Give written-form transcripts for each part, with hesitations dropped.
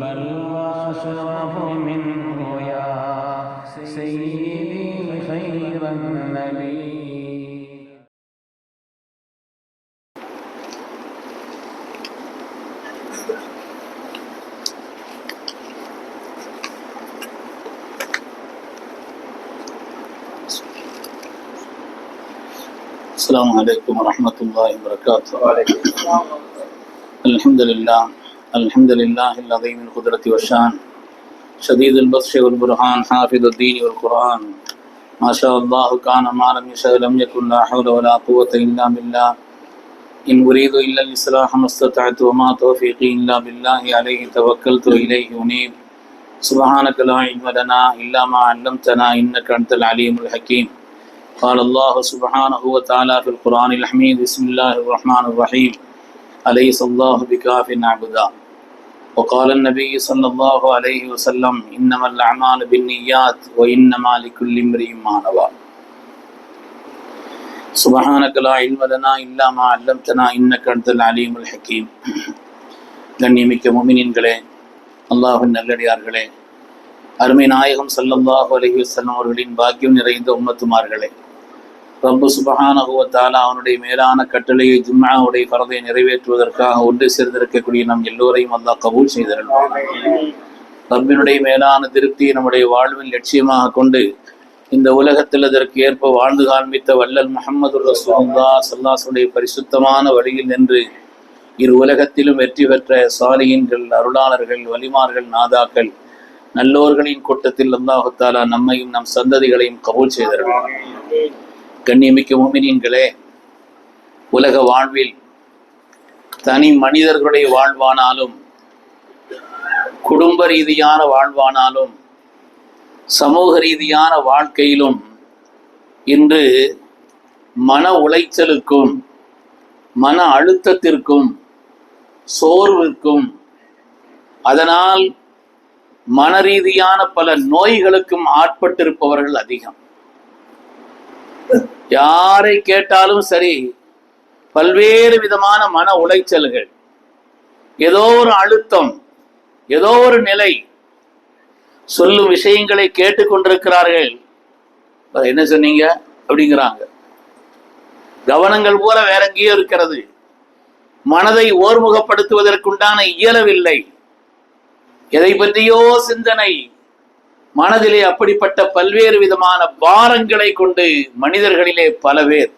بل وأشرف منه يا سيدي خير النبي. السلام عليكم ورحمة الله وبركاته. الحمد لله العظيم القدرة والشان شديد البطش والبرهان حافظ الدين والقرآن ما شاء الله كان ما لم يشاء لم يكن لا حول ولا قوة إلا بالله إن أريد إلا الإصلاح ما استطعت وما توفيقي إلا بالله عليه توكلت وإليه أنيب سبحانك لا علم لنا إلا ما علمتنا إنك أنت العليم الحكيم. قال الله سبحانه وتعالى في القرآن الحميد بسم الله الرحمن الرحيم أليس الله بكاف عبدا. وقال النبي صلى الله عليه وسلم إنما الأعمال بالنيات وإنما لكل امرئ ما نوى. سبحانك لا علم لنا إلا ما علمتنا إنك أنت العليم الحكيم. கண்ணியமிக்க முஃமினீன்களே, அல்லாஹ்வின் நல்லடியார்களே, அருமை நாயகம் ஸல்லல்லாஹு அலைஹி வஸல்லம் அவர்களின் பாக்கியம் நிறைந்த உம்மத்துமார்களே, ரப்பு சுப்ஹானஹு வ தஆலா அவனுடைய மேலான கட்டளையை ஜும்ஆவுடைய ஃபர்தை நிறைவேற்றுவதற்காக ஒன்று சேர்ந்திருக்கக்கூடிய நம் எல்லோரையும் அல்லாஹ் கபூல் செய்தருள்வான். ரப்பினுடைய மேலான திருப்தியை நம்முடைய வாழ்வின் லட்சியமாக கொண்டு இந்த உலகத்தில் அதற்கு ஏற்ப வாழ்ந்து காண்பித்த வல்லல் முஹம்மது ரசூலுல்லாஹ் ஸல்லல்லாஹு அலைஹி வஸல்லம் பரிசுத்தமான வழியில் நின்று இரு உலகத்திலும் வெற்றி பெற்ற சாலிஹீன்கள், அருளாளர்கள், வலிமார்கள், நாதாக்கள், நல்லோர்களின் கூட்டத்தில் அல்லாஹ் தஆலா நம்மையும் நம் சந்ததிகளையும் கபூல் செய்தருள்வான். கண்ணியமிக்க முஃமினீன்களே, உலக வாழ்வில் தனி மனிதர்களுடைய வாழ்வானாலும், குடும்ப ரீதியான வாழ்வானாலும், சமூக ரீதியான வாழ்க்கையிலும் இன்று மன உளைச்சலுக்கும் மன அழுத்தத்திற்கும் சோர்விற்கும் அதனால் மனரீதியான பல நோய்களுக்கும் ஆட்பட்டிருப்பவர்கள் அதிகம். யாரை கேட்டாலும் சரி, பல்வேறு விதமான மன உளைச்சல்கள், ஏதோ ஒரு அழுத்தம், ஏதோ ஒரு நிலை, சொல்லும் விஷயங்களை கேட்டுக்கொண்டிருக்கிறார்கள். என்ன சொன்னீங்க அப்படிங்கிறாங்க. கவனங்கள் போல வேற எங்கேயோ இருக்கிறது. மனதை ஓர்முகப்படுத்துவதற்குண்டான இயலவில்லை. எதை பற்றியோ சிந்தனை மனதிலே. அப்படிப்பட்ட பல்வேறு விதமான பாரங்களை கொண்டு மனிதர்களிலே பல பேர்,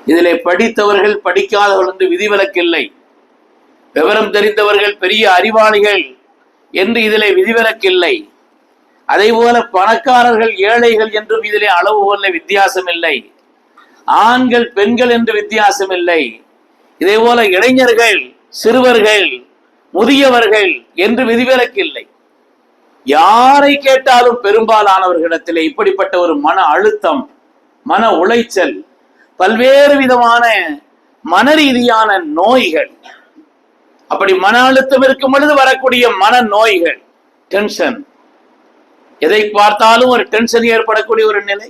இதிலே படித்தவர்கள் படிக்காதவர்கள் என்று விதிவிலக்கில்லை, விவரம் தெரிந்தவர்கள் பெரிய அறிவாளிகள் என்று இதிலே விதிவிலக்கில்லை, அதே போல பணக்காரர்கள் ஏழைகள் என்றும் இதிலே அளவுகோல வித்தியாசம் இல்லை, ஆண்கள் பெண்கள் என்று வித்தியாசம் இல்லை, இதே போல இளைஞர்கள் சிறுவர்கள் முதியவர்கள் என்று விதிவிலக்கில்லை. யாரை கேட்டாலும் பெரும்பாலானவர்களிடத்திலே இப்படிப்பட்ட ஒரு மன அழுத்தம், மன உளைச்சல், பல்வேறு விதமான மன ரீதியான நோய்கள். அப்படி மன அழுத்தம் இருக்கும் பொழுது வரக்கூடிய மன நோய்கள், டென்ஷன், எதை பார்த்தாலும் ஒரு டென்ஷன் ஏற்படக்கூடிய ஒரு நிலை.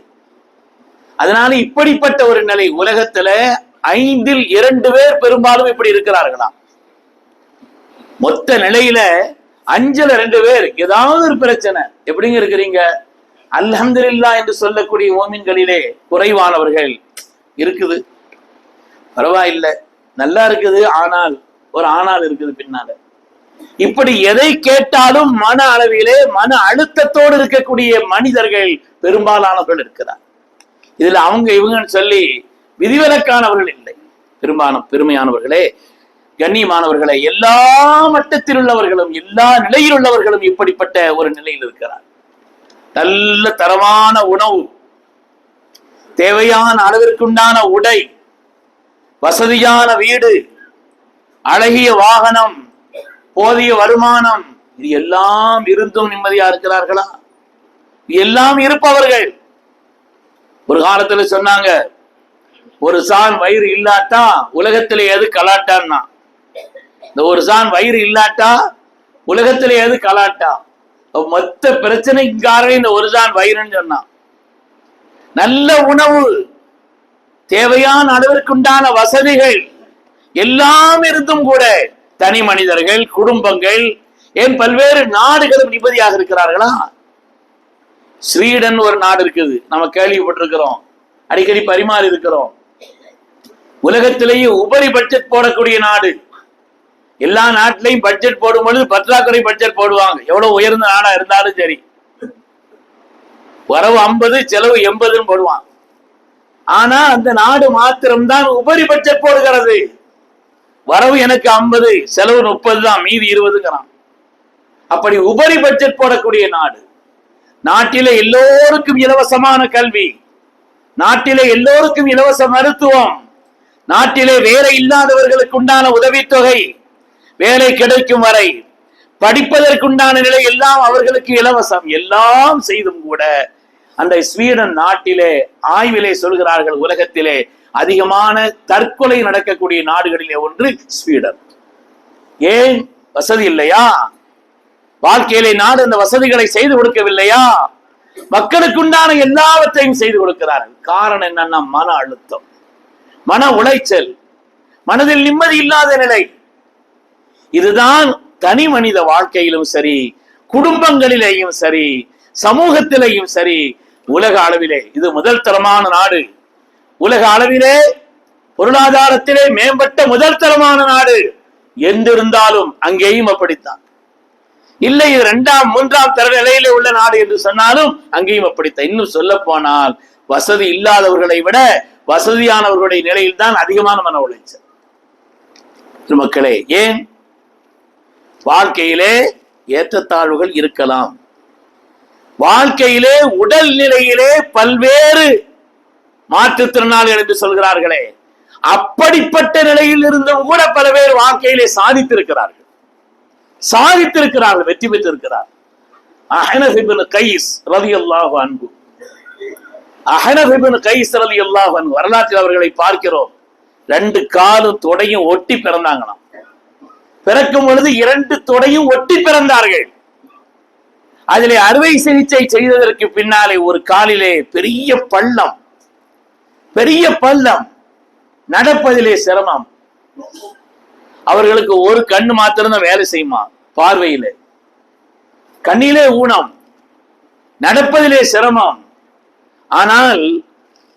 அதனால இப்படிப்பட்ட ஒரு நிலை உலகத்துல 5 இல் 2 பேர் பெரும்பாலும் இப்படி இருக்கிறார்களாம். மொத்த நிலையில 5 ல் 2 பேர் ஏதாவது ஒரு பிரச்சனை. எப்படிங்க இருக்கிறீங்க? அல்ஹம்துலில்லாஹ் என்று சொல்லக்கூடிய மோமின்களிலே குறைவானவர்கள் இருக்குது, பரவாயில்லை, நல்லா இருக்குது, ஆனால் ஒரு ஆனால் இருக்குது பின்னால. இப்படி எதை கேட்டாலும் மன அளவிலே மன அழுத்தத்தோடு இருக்கக்கூடிய மனிதர்கள் பெரும்பாலானவர்கள் இருக்கிறார். இதுல அவங்க இவங்கன்னு சொல்லி விதிவிலக்கானவர்கள் இல்லை. பெருமையானவர்களே, கண்ணியமானவர்களே, எல்லா மட்டத்தில் உள்ளவர்களும் எல்லா நிலையில் உள்ளவர்களும் இப்படிப்பட்ட ஒரு நிலையில் இருக்கிறார். நல்ல தரமான உணவு, தேவையான அளவிற்குண்டான உடை, வசதியான வீடு, அழகிய வாகனம், போதிய வருமானம், இது எல்லாம் இருந்தும் நிம்மதியா இருக்கிறார்களா? எல்லாம் இருப்பவர்கள். ஒரு காலத்துல சொன்னாங்க, ஒரு சான் வயிறு இல்லாட்டா உலகத்திலே எது கலாட்டான்னா. இந்த ஒரு சான் வயிறு இல்லாட்டா உலகத்திலே எது கலாட்டா? மொத்த பிரச்சனைக்காக இந்த ஒரு சான் வயிறுன்னு சொன்னான். நல்ல உணவு, தேவையான அளவிற்குண்டான வசதிகள் எல்லாம் இருந்தும் கூட தனி மனிதர்கள், குடும்பங்கள் ஏன் பல்வேறு நாடுகளும் நிம்மதியாக இருக்கிறார்களா? ஸ்வீடன் ஒரு நாடு இருக்குது, நம்ம கேள்விப்பட்டிருக்கிறோம், அடிக்கடி பரிமாறி இருக்கிறோம். உலகத்திலேயே உபரி பட்ஜெட் போடக்கூடிய நாடு. எல்லா நாட்டிலையும் பட்ஜெட் போடும் பொழுது பற்றாக்குறை பட்ஜெட் போடுவாங்க, எவ்வளவு உயர்ந்த நாடா இருந்தாலும் சரி. வரவு 50 செலவு 80 போடுவான். ஆனா அந்த நாடு மாத்திரம்தான் உபரி பட்ஜெட் போடுகிறது. வரவு எனக்கு 50, செலவு 30 தான், மீதி 20ங்கிறான். அப்படி உபரி பட்ஜெட் போடக்கூடிய நாடு. நாட்டிலே எல்லோருக்கும் இலவசமான கல்வி, நாட்டிலே எல்லோருக்கும் இலவச மருத்துவம், நாட்டிலே வேலை இல்லாதவர்களுக்கு உண்டான உதவித்தொகை, வேலை கிடைக்கும் வரை படிப்பதற்குண்டான நிலை எல்லாம் அவர்களுக்கு இலவசம். எல்லாம் செய்தும் கூட அந்த ஸ்வீடன் நாட்டிலே ஆய்விலே சொல்கிறார்கள், உலகத்திலே அதிகமான தற்கொலை நடக்கக்கூடிய நாடுகளிலே ஒன்று ஸ்வீடன். ஏன்? வசதி இல்லையா? வாழ்க்கையிலே நாடு அந்த வசதிகளை செய்து கொடுக்கவில்லையா? மக்களுக்குண்டான எல்லாவற்றையும் செய்து கொடுக்கிறார்கள். காரணம் என்னன்னா மன அழுத்தம், மன உளைச்சல், மனதில் நிம்மதி இல்லாத நிலை. இதுதான் தனி மனித வாழ்க்கையிலும் சரி, குடும்பங்களிலேயும் சரி, சமூகத்திலேயும் சரி, உலக அளவிலே இது முதல் தரமான நாடு. உலக அளவிலே பொருளாதாரத்திலே மேம்பட்ட முதல் தரமான நாடு என்றிருந்தாலும் அங்கேயும் அப்படித்தான். இல்லை இது 2ஆம் 3ஆம் தர நிலையிலே உள்ள நாடு என்று சொன்னாலும் அங்கேயும் அப்படித்தான். இன்னும் சொல்ல போனால் வசதி இல்லாதவர்களை விட வசதியானவர்களுடைய நிலையில் தான் அதிகமான மன உளைச்சல். மக்களே, ஏன்? வாழ்க்கையிலே ஏற்றத்தாழ்வுகள் இருக்கலாம். வாழ்க்கையிலே உடல் நிலையிலே பல்வேறு மாற்றுத்திறனாளிகள் என்று சொல்கிறார்களே, அப்படிப்பட்ட நிலையில் இருந்தும் கூட பல பேர் வாழ்க்கையிலே சாதித்திருக்கிறார்கள், வெற்றி பெற்றிருக்கிறார். அஹ்னஃப் இப்னு கைஸ் ரலியல்லாஹு அன்ஹு, அஹ்னஃப் இப்னு கைஸ் ரலியல்லாஹு அன்ஹு வரலாற்றில் அவர்களை பார்க்கிறோம். 2 காலும் தொடையும் ஒட்டி பிறந்தாங்களாம். பிறக்கும் பொழுது 2 தொடையும் ஒட்டி பிறந்தார்கள். அதிலே அறுவை சிகிச்சை செய்ததற்கு பின்னாலே ஒரு காலிலே பெரிய பள்ளம், நடப்பதிலே சிரமம். அவர்களுக்கு ஒரு கண்ணு மாத்திரம் வேலை செய்யுமா, பார்வையிலே, கண்ணிலே ஊனம், நடப்பதிலே சிரமம். ஆனால்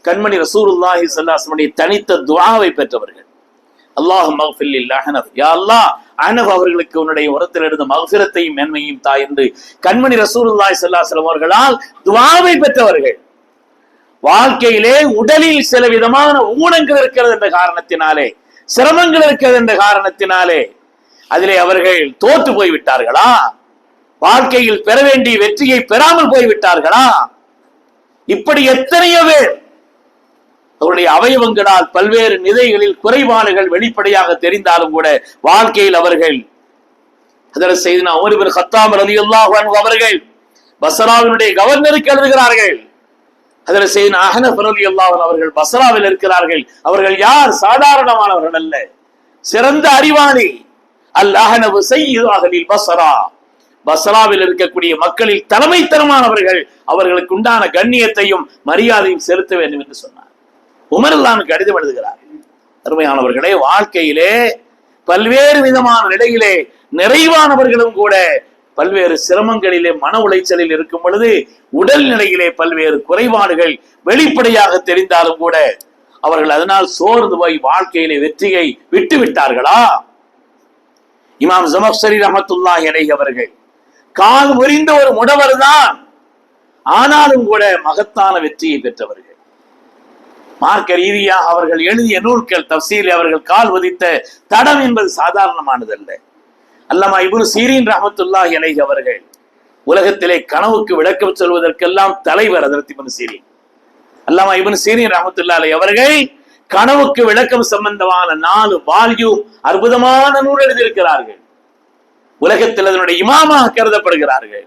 கண்மணி ரசூலுல்லாஹி ஸல்லல்லாஹு அலைஹி வஸல்லம் தனித்த துஆவை பெற்றவர்கள். அல்லாஹும்ம மக்ஃபிர் லில் அஹ்னஃப், யா அல்லாஹ் அஹ்னஃப் அவர்களுக்கு உன்னுடைய உரத்தில் இருந்த மக்ஃபிரத்தையும் மேன்மையும் தா என்று கண்மணி ரசூலுல்லாஹி ஸல்லல்லாஹு அலைஹி வஸல்லம் அவர்களால் துஆவை பெற்றவர்கள். வாழ்க்கையிலே உடலில் சில விதமான ஊனங்கள் இருக்கிறது என்ற காரணத்தினாலே, சிரமங்கள் இருக்கிறது என்ற காரணத்தினாலே அதிலே அவர்கள் தோற்று போய்விட்டார்களா? வாழ்க்கையில் பெற வேண்டிய வெற்றியை பெறாமல் போய்விட்டார்களா? இப்படி எத்தனையோ பேர் அவருடைய அவயவங்களால் பல்வேறு நிலைகளில் குறைபாடுகள் வெளிப்படையாக தெரிந்தாலும் கூட வாழ்க்கையில் அவர்கள் ஹஜ்ரத் சையதுனா உமர் இப்னு கத்தாப் ரலியல்லாஹு அன்ஹு அவர்கள் பஸ்ராவினுடைய கவர்னருக்கு எழுதுகிறார்கள். ஹஜ்ரத் சையதுனா அஹ்னஃப் ரலியல்லாஹு அன்ஹு அவர்கள் பஸ்ராவில் இருக்கிறார்கள். அவர்கள் யார்? சாதாரணமானவர்கள் அல்ல, சிறந்த அறிவாளி. அல் அஹ்னஃப் சய்யிது அஹ்லில் பஸ்ரா, பஸ்ராவில் இருக்கக்கூடிய மக்களில் தலைமைத்தனமானவர்கள். அவர்களுக்கு உண்டான கண்ணியத்தையும் மரியாதையும் செலுத்த வேண்டும் என்று சொன்னார். உமர் அல்லாஹ்வுக்கு கடிதம் எழுதுகிறார். அருமையானவர்களே, வாழ்க்கையிலே பல்வேறு விதமான நிலையிலே நிறைவானவர்களும் கூட பல்வேறு சிரமங்களிலே மன உளைச்சலில் இருக்கும் பொழுது உடல் நிலையிலே பல்வேறு குறைபாடுகள் வெளிப்படையாக தெரிந்தாலும் கூட அவர்கள் அதனால் சோர்ந்து போய் வாழ்க்கையிலே வெற்றியை விட்டு விட்டார்களா? இமாம் ஜமக்ஷரி ரஹ்மத்துல்லாஹி அலைஹி அவர்கள் கால் முறிந்த ஒரு முடவர் தான், ஆனாலும் கூட மகத்தான வெற்றியை பெற்றவர்கள். மார்க்க ரீதியாக அவர்கள் எழுதிய நூல்கள், தஃசீரில் அவர்கள் கால் வதித்த தடம் என்பது சாதாரணமானதல்ல. அல்லமா இப்னு சீரீன் ரஹ்மத்துல்லாஹி அலைஹி அவர்கள் உலகத்திலே கனவுக்கு விளக்கம் சொல்வதற்கெல்லாம் தலைவர். ஹஜ்ரத் இப்னு சீரீன், அல்லமா இப்னு சீரீன் ரஹ்மத்துல்லாஹி அலைஹி அவர்கள் கனவுக்கு விளக்கம் சம்பந்தமான 4 வால்யூம் அற்புதமான நூல் எழுதியிருக்கிறார்கள். உலகத்தில் அதனுடைய இமாமாக கருதப்படுகிறார்கள்.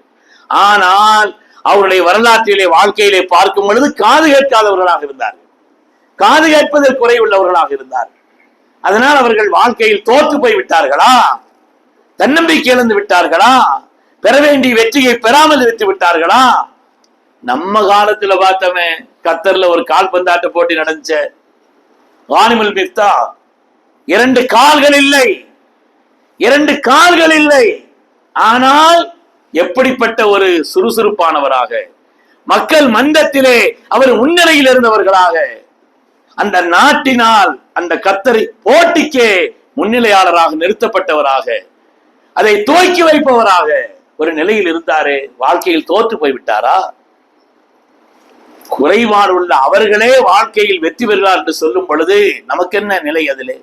ஆனால் அவருடைய வரலாற்றிலே வாழ்க்கையிலே பார்க்கும் பொழுது காது கேட்காதவர்களாக இருந்தார்கள், காது கேட்பதில் குறைவுள்ளவர்களாக இருந்தார்கள். அதனால் அவர்கள் வாழ்க்கையில் தோற்று போய் விட்டார்களா? தன்னம்பிக்கை இழந்து விட்டார்களா? பெற வேண்டிய வெற்றியை பெறாமல் இருந்து விட்டார்களா? நம்ம காலத்துல பார்த்தோமே, கத்தர்ல ஒரு கால்பந்தாட்ட போட்டி நடந்துச்ச, வானிமல் மிஃப்தா, 2 கால்கள் இல்லை, 2 கால்கள் இல்லை. ஆனால் எப்படிப்பட்ட ஒரு சுறுசுறுப்பானவராக, மக்கள் மன்றத்திலே அவர் முன்னிலையில் இருந்தவர்களாக, அந்த நாட்டினால் அந்த கத்தரி போட்டிக்கே முன்னிலையாளராக நிறுத்தப்பட்டவராக, அதை துவக்கி வைப்பவராக ஒரு நிலையில் இருந்தாரே, வாழ்க்கையில் தோற்று போய்விட்டாரா? குறைபாடு உள்ள அவர்களே வாழ்க்கையில் வெற்றி பெறுகிறார் என்று சொல்லும் பொழுது நமக்கு என்ன நிலை அதிலே?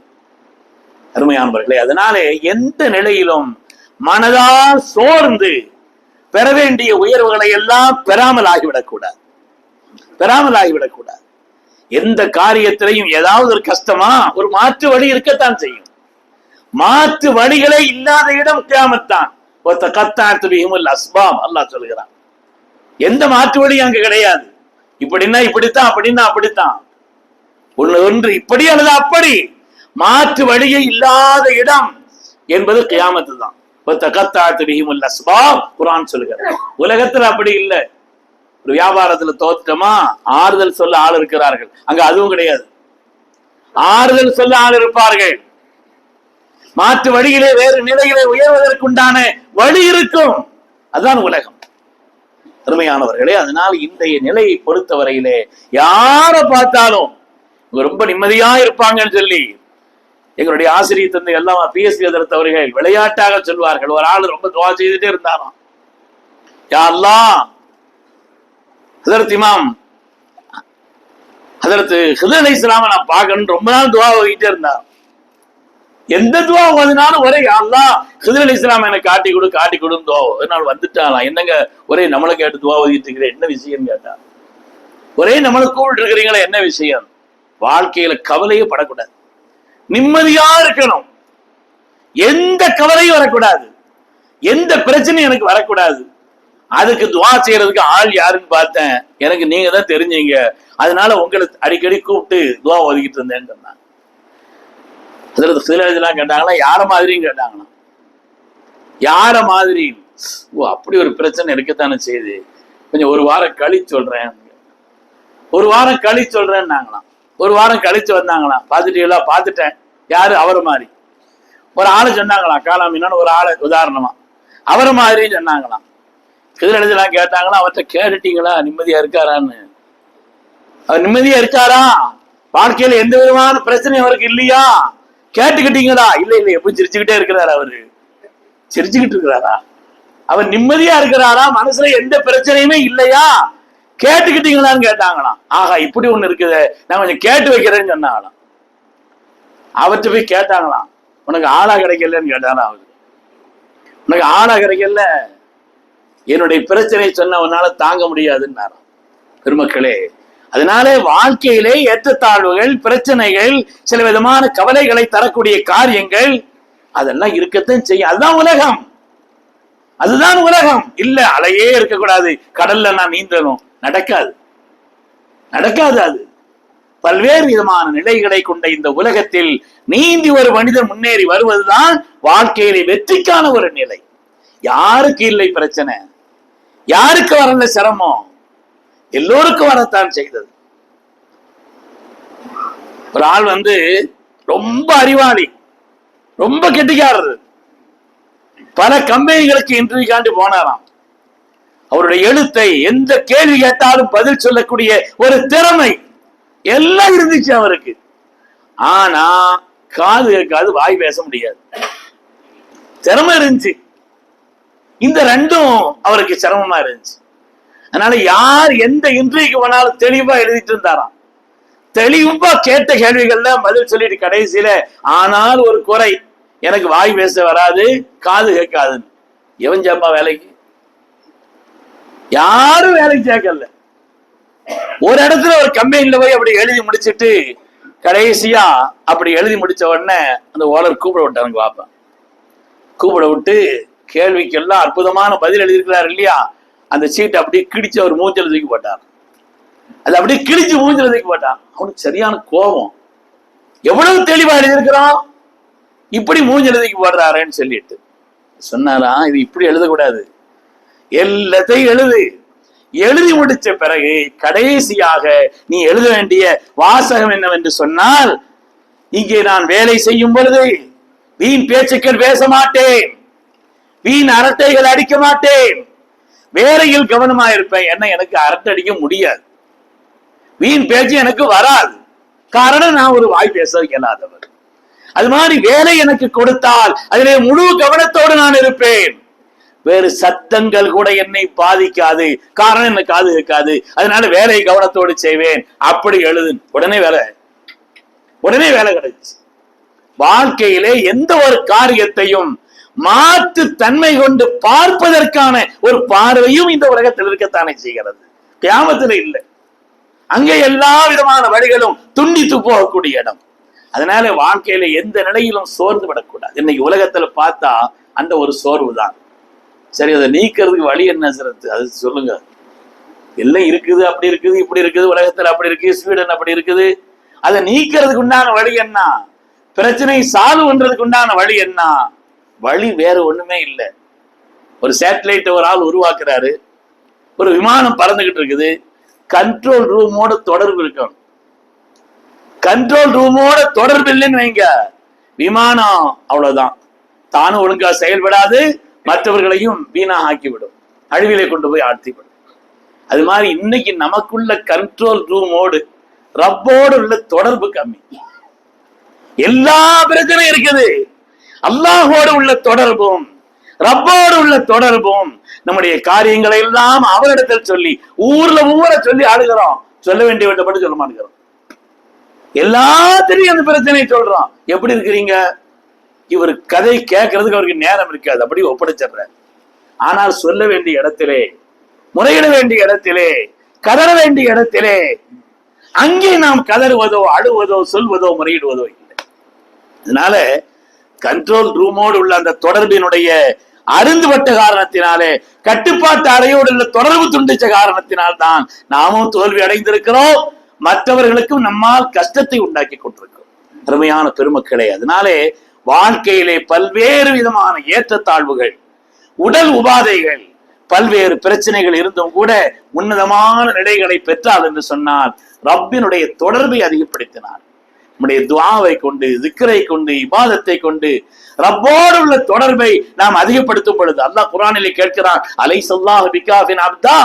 அருமையானவர்களே, அதனாலே எந்த நிலையிலும் மனதால் சோர்ந்து பெற வேண்டிய உயர்வுகளை எல்லாம் பெறாமல் ஆகிவிடக்கூடாது. எந்த காரியத்திலையும் ஏதாவது ஒரு கஷ்டமா, ஒரு மாற்று வழி இருக்கத்தான் செய்யும். மாற்று வழிகளே இல்லாத இடம் கியாமத்தான். அஸ்பாம் அல்லாஹ் சொல்கிறான். எந்த மாற்று வழி அங்கு கிடையாது. இப்படின்னா இப்படித்தான், அப்படின்னா அப்படித்தான், ஒன்று இப்படி அல்லது அப்படி, மாற்று வழியே இல்லாத இடம் என்பது கியாமத்து தான். குர்ஆன் சொல்லுகிறார். உலகத்துல அப்படி இல்லை. ஒரு வியாபாரத்துல தோற்றமா ஆறுதல் சொல்ல ஆள் இருக்கிறார்கள், அங்க அதுவும் கிடையாது. ஆறுதல் சொல்ல ஆள் இருப்பார்கள். மாற்று வழியிலே வேறு நிலையிலே உயர்வதற்குண்டான வழி இருக்கும். அதுதான் உலகம். அருமையானவர்களே, அதனால் இன்றைய நிலையை பொறுத்தவரையிலே யாரை பார்த்தாலும் ரொம்ப நிம்மதியா இருப்பாங்கன்னு சொல்லி எங்களுடைய ஆசிரியர் தந்தை எல்லாம் PSC எதிர்த்தவர்கள் விளையாட்டாக சொல்வார்கள். ஒரு ஆள் ரொம்ப துவா செய்துட்டே இருந்தாராம். யா அல்லாஹ், ஹஜ்ரத் இமாம் ஹஜ்ரத் ஹிதர் அலைஹிஸ்ஸலாமை நான் பார்க்கணும் ரொம்ப நாள் துவா ஓதிட்டே இருந்தார். எந்த துவா ஓதினாலும் ஒரே யா அல்லாஹ் ஹிதர் அலைஹிஸ்ஸலாம் எனக்கு காட்டி கொடுன்னு துவா. ஒரு நாள் வந்துட்டாலாம், என்னங்க ஒரே நம்மளை கேட்டு துவா ஓதிட்டு இருக்கிறேன், என்ன விஷயம் கேட்டா, ஒரே நம்மளை கூப்பிட்டு இருக்கிறீங்களா, என்ன விஷயம்? வாழ்க்கையில கவலையே படக்கூடாது, நிம்மதியா இருக்கணும், எந்த கவலையும் வரக்கூடாது, எந்த பிரச்சனையும் எனக்கு வரக்கூடாது. அதுக்கு துவா செய்யறதுக்கு ஆள் யாருன்னு பார்த்தேன், எனக்கு நீங்க தான் தெரிஞ்சீங்க, அதனால உங்களை அடிக்கடி கூப்பிட்டு துவா ஒதுக்கிட்டு இருந்தேன்னு சொன்னாங்க. சிலர்லாம் கேட்டாங்களா, யார மாதிரியும் கேட்டாங்களாம். யார மாதிரி? ஓ, அப்படி ஒரு பிரச்சனை இருக்கத்தானே செய்யுது, கொஞ்சம் ஒரு வாரம் கழிச்சு சொல்றேன், ஒரு வாரம் கழிச்சு சொல்றேன்னாங்களாம். ஒரு வாரம் கழிச்சு வந்தாங்களாம். பார்த்துட்டீங்களா? பார்த்துட்டேன். யாரு? அவரை மாதிரி. ஒரு ஆளு சொன்னாங்களாம், காலாமின்னு ஒரு ஆளு உதாரணமா அவரை மாதிரி சொன்னாங்களாம். எதிரெழுதலாம் கேட்டாங்களா, அவர்கிட்ட கேட்டுட்டீங்களா நிம்மதியா இருக்காரான்னு? அவர் நிம்மதியா இருக்காரா? வாழ்க்கையில எந்த விதமான பிரச்சனையும் அவருக்கு இல்லையா? கேட்டுக்கிட்டீங்களா? இல்ல எப்படி சிரிச்சுக்கிட்டே இருக்கிறாரு? அவரு சிரிச்சுக்கிட்டு இருக்கிறாரா? அவர் நிம்மதியா இருக்கிறாரா? மனசுல எந்த பிரச்சனையுமே இல்லையா? கேட்டுக்கிட்டீங்களான்னு கேட்டாங்களாம். ஆகா, இப்படி ஒண்ணு இருக்குது, நான் கொஞ்சம் கேட்டு வைக்கிறேன்னு சொன்னாங்களாம். அவர்கிட்ட போய் கேட்டாங்களாம், உனக்கு ஆளா கிடைக்கலன்னு கேட்டாலும், அவரு உனக்கு ஆளா கிடைக்கல, என்னுடைய பிரச்சனை சொன்ன உன்னால தாங்க முடியாதுன்னாராம். பெருமக்களே, அதனாலே வாழ்க்கையிலே ஏற்றத்தாழ்வுகள், பிரச்சனைகள், சில விதமான கவலைகளை தரக்கூடிய காரியங்கள் அதெல்லாம் இருக்கத்தான் செய்யும். அதுதான் உலகம், அதுதான் உலகம். இல்ல அலையே இருக்கக்கூடாது, கடல்ல நான் நீந்தணும், நடக்காது. அது பல்வேறு விதமான நிலைகளை கொண்ட இந்த உலகத்தில் நீந்தி ஒரு மனிதன் முன்னேறி வருவதுதான் வாழ்க்கையிலே வெற்றிக்கான ஒரு நிலை. யாருக்கு இல்லை பிரச்சனை? யாருக்கு வரல சிரமம்? எல்லோருக்கும் வரத்தான் செய்தது. ஒரு ஆள் ரொம்ப அறிவாளி, ரொம்ப கெட்டிக்காரர், பல கம்பெனிகளுக்கு இன்டர்வியூக்காண்டி போனாராம். அவருடைய எழுத்தை எந்த கேள்வி கேட்டாலும் பதில் சொல்லக்கூடிய ஒரு திறமை எல்லாம் இருந்துச்சு அவருக்கு. ஆனா காது கேட்காது, வாய் பேச முடியாது. திறமை இருந்துச்சு, இந்த ரெண்டும் அவருக்கு சிரமமா இருந்துச்சு. அதனால யார் எந்த இன்டர்வியூக்கு போனாலும் தெளிவா எழுதிட்டு இருந்தாராம். தெளிவா கேட்ட கேள்விகள்ல பதில் சொல்லிட்டு கடைசியில, ஆனால் ஒரு குறை, எனக்கு வாய் பேச வராது, காது கேட்காதுன்னு. எவன் ஜாப்பா வேலைக்கு? யாரும் வேலைக்கு சேர்க்கல. ஒரு இடத்துல ஒரு கம்பெனில போய் அப்படி எழுதி முடிச்சுட்டு கடைசியா அப்படி எழுதி முடிச்ச உடனே அந்த ஓனர் கூப்பிட விட்டாங்க. பாப்பா கூப்பிட விட்டு கேள்விக்கெல்லாம் அற்புதமான பதில் எழுதியிருக்கிறார் இல்லையா, அந்த சீட்டை அப்படியே கிடிச்சு அவர் மூஞ்சல் தூக்கி போட்டார். அது அப்படியே கிழிச்சு மூஞ்சல் தூக்கி போட்டான். அவனுக்கு சரியான கோபம், எவ்வளவு தெளிவா எழுதியிருக்கிறான், இப்படி மூஞ்சல் தூக்கி போடுறாருன்னு சொல்லிட்டு சொன்னாரா, இது இப்படி எழுதக்கூடாது, எல்லாத்தையும் எழுதி முடிச்ச பிறகு கடைசியாக நீ எழுத வேண்டிய வாசகம் என்னவென்று சொன்னால், இங்கே நான் வேலை செய்யும் பொழுது வீண் பேச்சுக்கள் பேச மாட்டேன், வீண் அரட்டைகள் அடிக்க மாட்டேன், வேலையில் கவனமா இருப்பேன். என்ன, எனக்கு அரட்டை அடிக்க முடியாது, வீண் பேச்சு எனக்கு வராது. காரணம், நான் ஒரு வாய் பேச இயலாதவர். அது மாதிரி வேலை எனக்கு கொடுத்தால் அதிலே முழு கவனத்தோடு நான் இருப்பேன். வேறு சத்தங்கள் கூட என்னை பாதிக்காது, காரணம் எனக்கு காது கேட்காது. அதனால வேலையை கவனத்தோடு செய்வேன். அப்படி எழுது, உடனே வேலை கிடைச்சு. வாழ்க்கையிலே எந்த ஒரு காரியத்தையும் மாற்று தன்மை கொண்டு பார்ப்பதற்கான ஒரு பார்வையும் இந்த உலகத்தில் இருக்கத்தானே செய்கிறது. கியாமத்தில் இல்லை, அங்கே எல்லா விதமான வழிகளும் துண்டித்து போகக்கூடிய இடம். அதனால வாழ்க்கையில எந்த நிலையிலும் சோர்ந்து விடக்கூடாது. இன்னைக்கு உலகத்துல பார்த்தா அந்த ஒரு சோர்வு தான். சரி, அதை நீக்கிறதுக்கு வழி என்ன சிறத்து, அது சொல்லுங்க. எல்லாம் இருக்குது, அப்படி இருக்குது, இப்படி இருக்குது, உலகத்துல அப்படி இருக்கு, ஸ்வீடன் அப்படி இருக்குது. அதை நீக்கிறதுக்கு உண்டான வழி என்ன? பிரச்சனை சால்வ் பண்றதுக்கு உண்டான வழி என்ன? வழி வேற ஒண்ணுமே இல்லை. ஒரு சேட்டலைட் ஒரு ஆள் உருவாக்குறாரு, ஒரு விமானம் பறந்துகிட்டு இருக்குது, கண்ட்ரோல் ரூமோட தொடர்பு இருக்கணும். கண்ட்ரோல் ரூமோட தொடர்பு இல்லைன்னு வைங்க, விமானம் அவ்வளவுதான், தானும் ஒழுங்கா செயல்படாது, மற்றவர்களையும் வீணா ஆக்கிவிடும், அழிவிலே கொண்டு போய் ஆழ்த்திவிடும். அது மாதிரி இன்னைக்கு நமக்குள்ள கண்ட்ரோல் ரூமோடு ரப்போடு உள்ள தொடர்பு கம்மி. எல்லா பிரச்சனையும் இருக்குது. அல்லாஹோடு உள்ள தொடர்பும் ரப்போடு உள்ள தொடர்பும் நம்முடைய காரியங்களை எல்லாம் அவரிடத்தில் சொல்லி ஊரை சொல்லி ஆடுகிறோம். சொல்ல வேண்டியவற்றை மட்டும் சொல்ல மாட்டேங்கிறோம். எல்லாத்திலையும் அந்த பிரச்சனையை சொல்றோம். எப்படி இருக்கிறீங்க? இவர் கதை கேட்கறதுக்கு அவருக்கு நேரம் இருக்காது, அப்படி ஒப்படைச்சிடுற. ஆனால் சொல்ல வேண்டிய இடத்திலே, முறையிட வேண்டிய இடத்திலே, கதற வேண்டிய இடத்திலே, அங்கே நாம் கதறுவதோ அழுவதோ சொல்வதோ முறையிடுவதோ இல்லை. அதனால கண்ட்ரோல் ரூமோடு உள்ள அந்த தொடர்பினுடைய அருந்துபட்ட காரணத்தினாலே, கட்டுப்பாட்டு அறையோடு உள்ள தொடர்பு துண்டிச்ச காரணத்தினால்தான் நாமும் தோல்வி அடைந்திருக்கிறோம், மற்றவர்களுக்கும் நம்மால் கஷ்டத்தை உண்டாக்கி கொண்டிருக்கிறோம். அருமையான பெருமக்களே, அதனாலே வாழ்க்கையிலே பல்வேறு விதமான ஏற்றத்தாழ்வுகள், உடல் உபாதைகள், பல்வேறு பிரச்சனைகள் இருந்தும் கூட உன்னதமான நிலைகளை பெற்றால் என்று சொன்னால் ரப்பினுடைய தொடர்பை அதிகப்படுத்தினார். நம்முடைய துஆவை கொண்டு, திக்ரை கொண்டு, இபாதத்தை கொண்டு ரப்போடு உள்ள தொடர்பை நாம் அதிகப்படுத்தும் பொழுது அல்லாஹ் குர்ஆனிலே கேட்கிறான், அலைஸல்லாஹு பிகாஃபின் அப்தா,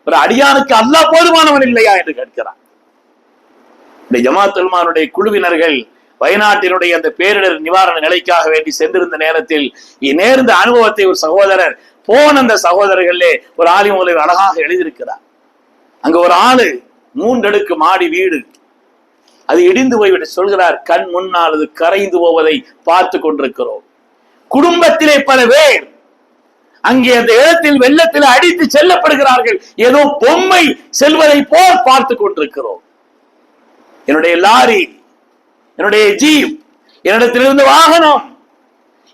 ஒரு அடியானுக்கு அல்லாஹ் போதுமானவன் இல்லையா என்று கேட்கிறான். இந்த ஜமாத் உலமாவுடைய குழுவினர்கள் வயநாட்டினுடைய அந்த பேரிடர் நிவாரண நிலைக்காக வேண்டி சென்றிருந்த நேரத்தில் நேர்ந்த அனுபவத்தை ஒரு சகோதரர் போன அந்த சகோதரர்களே ஒரு ஆலிம் மௌலவி அழகாக எழுதியிருக்கிறார். அங்க ஒரு ஆளு 3 அடுக்கு மாடி வீடு, அது இடிந்து போய்விட்டு சொல்கிறார், கண் முன்னால் அது கரைந்து போவதை பார்த்து கொண்டிருக்கிறோம். குடும்பத்திலே பல பேர் அங்கே அந்த இடத்தில் வெள்ளத்தில் அடித்து செல்லப்படுகிறார்கள், ஏதோ பொம்மை செல்வதை போல் பார்த்து கொண்டிருக்கிறோம். என்னுடைய லாரி, என்னுடைய ஜீப், என்னிடத்திலிருந்து வாகனம்,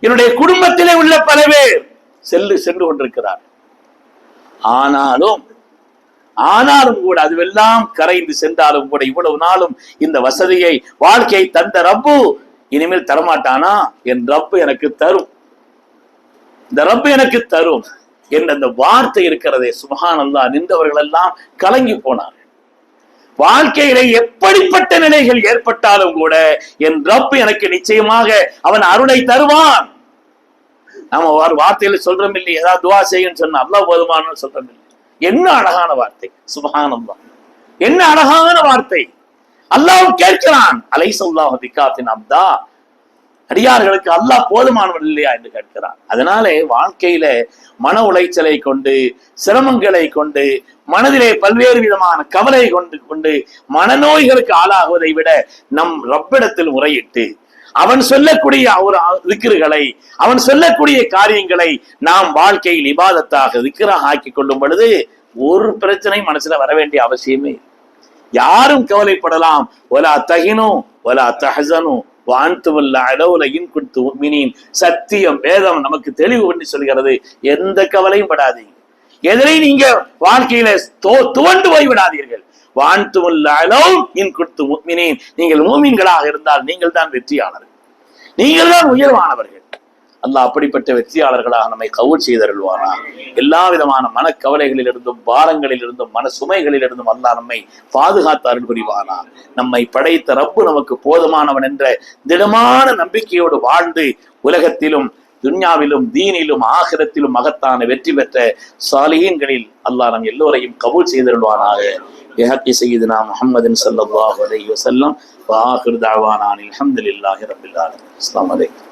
என்னுடைய குடும்பத்திலே உள்ள பல பேர் சென்று கொண்டிருக்கிறார். ஆனாலும் கூட அதுவெல்லாம் கரைந்து சென்றாலும் கூட இவ்வளவு நாளும் இந்த வசதியை வாழ்க்கையை தந்த ரப்பு இனிமேல் தரமாட்டானா? என் ரப்பு எனக்கு தரும், இந்த ரப்பு எனக்கு தரும் என்ற அந்த வார்த்தை இருக்கிறதே, சுப்ஹானல்லாஹ். நின்றவர்கள் எல்லாம் கலங்கி போனார்கள். வாழ்க்கையில எப்படிப்பட்ட நிலைகள் ஏற்பட்டாலும் கூட என் ரப்பு எனக்கு நிச்சயமாக அவன் அருளை தருவான். நாம வார்த்தையில சொல்றோம் இல்லை, ஏதாவது துஆ செய்யுன்னு சொன்னா அல்லாஹ் போதுமானு சொல்றோம் இல்லை. என்ன அழகான வார்த்தை, சுப்ஹானல்லாஹ், என்ன அழகான வார்த்தை. அல்லாஹ் கேட்கிறான், அலைஸல்லாஹு பிகாஃபின் அப்தா, அடியார்களுக்கு அல்லாஹ் போதுமானவன் இல்லையா என்று கேட்கிறான். அதனாலே வாழ்க்கையில மன உளைச்சலை கொண்டு, சிரமங்களை கொண்டு, மனதிலே பல்வேறு விதமான கவலை கொண்டு மனநோய்களுக்கு ஆளாகுவதை விட நம் ரப்பிடத்தில் முறையிட்டு அவன் சொல்லக்கூடிய ஒரு திக்ருகளை, அவன் சொல்லக்கூடிய காரியங்களை நாம் வாழ்க்கையில் இபாதத்தாக திக்ராக ஆக்கி கொள்ளும் பொழுது ஒரு பிரச்சனை மனசுல வர வேண்டிய அவசியமே. யாரும் கவலைப்படலாம். வலா தஹினு வலா தஹஸனு வஅன்துமுல் அலௌன இன் குன்தும் முஃமினீன். சத்தியம், வேதம் நமக்கு தெளிவு பண்ணி சொல்கிறது, எந்த கவலையும் படாதீங்க, எதிரை நீங்க வாழ்க்கையில துவண்டு போய் விடாதீர்கள். வஅன்துமுல் அலௌன இன் குன்தும் முஃமினீன். நீங்கள் மூமின்களாக இருந்தால் நீங்கள் தான் வெற்றியாளர்கள், நீங்கள் தான் உயர்வானவர்கள். அல்லாஹ் அப்படிப்பட்ட வெற்றியாளர்களாக நம்மை கபூல் செய்தருள்வானா. எல்லா விதமான மனக்கவலைகளில் இருந்தும், பாரங்களில் இருந்தும், மன சுமைகளில் இருந்தும் அல்லாஹ் நம்மை பாதுகாத்து அருள் புரிவானா. நம்மை படைத்த ரப்பு நமக்கு போதுமானவன் என்ற திடமான நம்பிக்கையோடு வாழ்ந்து உலகத்திலும் துன்யாவிலும் தீனிலும் ஆகிரத்திலும் மகத்தான வெற்றி பெற்ற சாலிஹீன்களில் அல்லாஹ் நம் எல்லோரையும் கபூல் செய்திருவானாக. பிஹக்கி சய்யிதுனா முஹம்மதின் ஸல்லல்லாஹு அலைஹி வஸல்லம் வ ஆகிரு தஅவானா அல்ஹம்துலில்லாஹி ரப்பில் ஆலமீன். அஸ்ஸலாமு அலைக்கும்.